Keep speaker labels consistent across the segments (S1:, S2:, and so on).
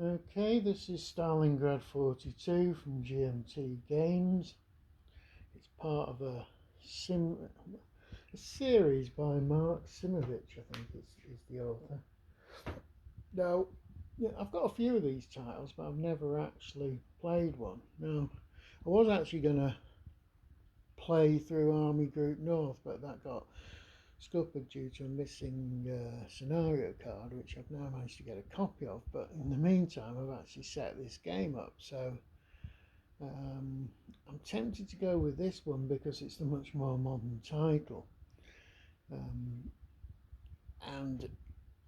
S1: Okay, this is Stalingrad 42 from GMT Games. It's part of a series by Mark Simovich, I think is the author. Now, yeah, I've got a few of these titles, but I've never actually played one. Now, I was actually going to play through Army Group North, but that got scuppered due to a missing scenario card, which I've now managed to get a copy of. But in the meantime, I've actually set this game up, so um, I'm tempted to go with this one because it's the much more modern title. Um, and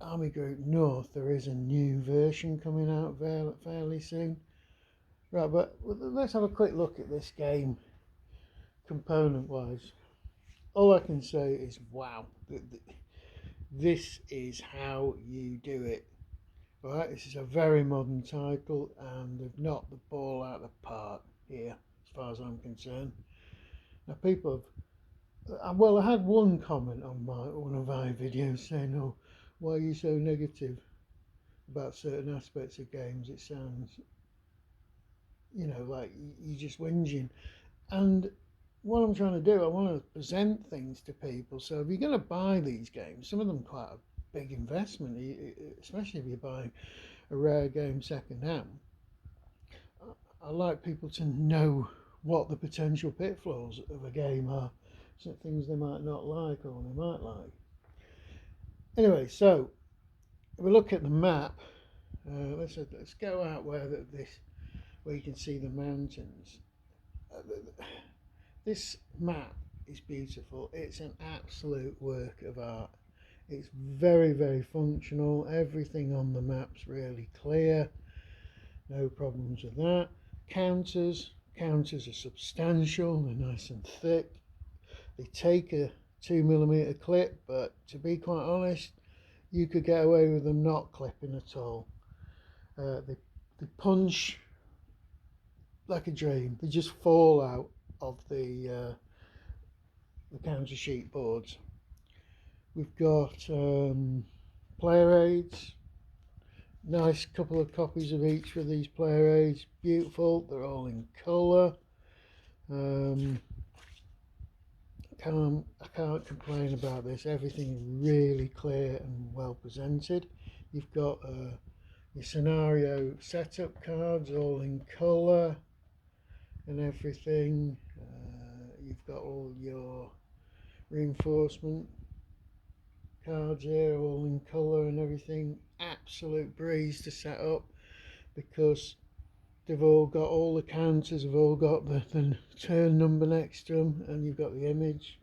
S1: Army Group North, there is a new version coming out fairly soon. Right, but let's have a quick look at this game component wise. All I can say is wow, this is how you do it. Right, this is a very modern title and they've knocked the ball out of the park here as far as I'm concerned. Now people have, well, I had one comment on one of my videos saying, oh, why are you so negative about certain aspects of games? It sounds, like you're just whinging. And what I'm trying to do, I want to present things to people. So if you're going to buy these games, some of them quite a big investment, especially if you're buying a rare game second hand. I like people to know what the potential pitfalls of a game are, so things they might not like or they might like. Anyway, so if we look at the map, let's go out where you can see the mountains. This map is beautiful. It's an absolute work of art. It's very, very functional. Everything on the map's really clear. No problems with that. Counters are substantial. They're nice and thick. They take a 2mm clip, but to be quite honest, you could get away with them not clipping at all. They punch like a dream. They just fall out of the counter sheet boards. We've got player aids. Nice couple of copies of each for these player aids. Beautiful. They're all in colour. I can't complain about this. Everything is really clear and well presented. You've got your scenario setup cards all in colour and everything. You've got all your reinforcement cards here all in colour and everything. Absolute breeze to set up because they've all got all the counters, have all got the turn number next to them, and you've got the image.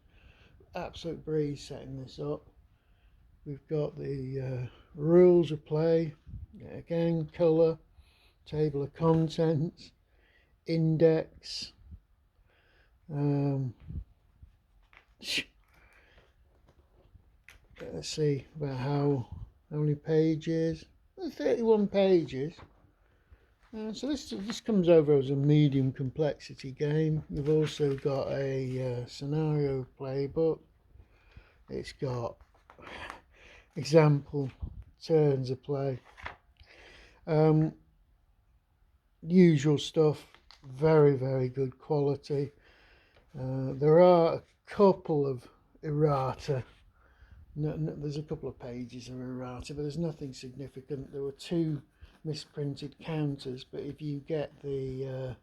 S1: Absolute breeze setting this up. We've got the rules of play, again, colour, table of contents, index. Let's see about how many pages. 31 pages. So this comes over as a medium complexity game. You've also got a scenario playbook. It's got example turns of play. Usual stuff. Very, very good quality. There are a couple of errata. There's a couple of pages of errata, but there's nothing significant. There were 2 misprinted counters, but if you get the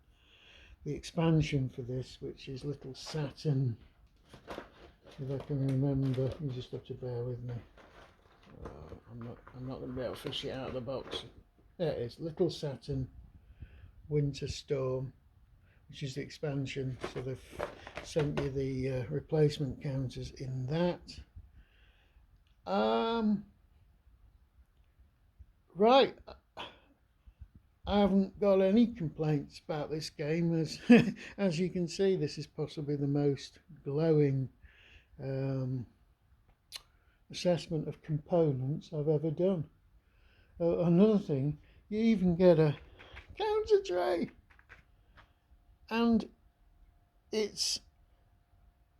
S1: expansion for this, which is Little Saturn, if I can remember, you just have to bear with me. I'm not going to be able to fish it out of the box. There it is, Little Saturn Winter Storm, which is the expansion. So they've sent you the replacement counters in that. Right. I haven't got any complaints about this game. As you can see, this is possibly the most glowing assessment of components I've ever done. Another thing, you even get a counter tray, and it's,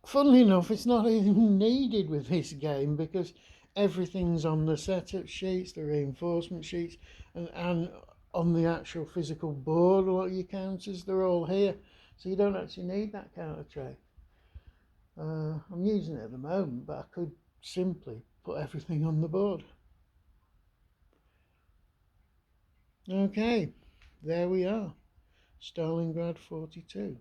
S1: funnily enough, it's not even needed with this game because everything's on the setup sheets, the reinforcement sheets, and on the actual physical board. A lot of your counters, they're all here, so you don't actually need that counter tray. I'm using it at the moment, but I could simply put everything on the board. Okay, there we are, Stalingrad 42.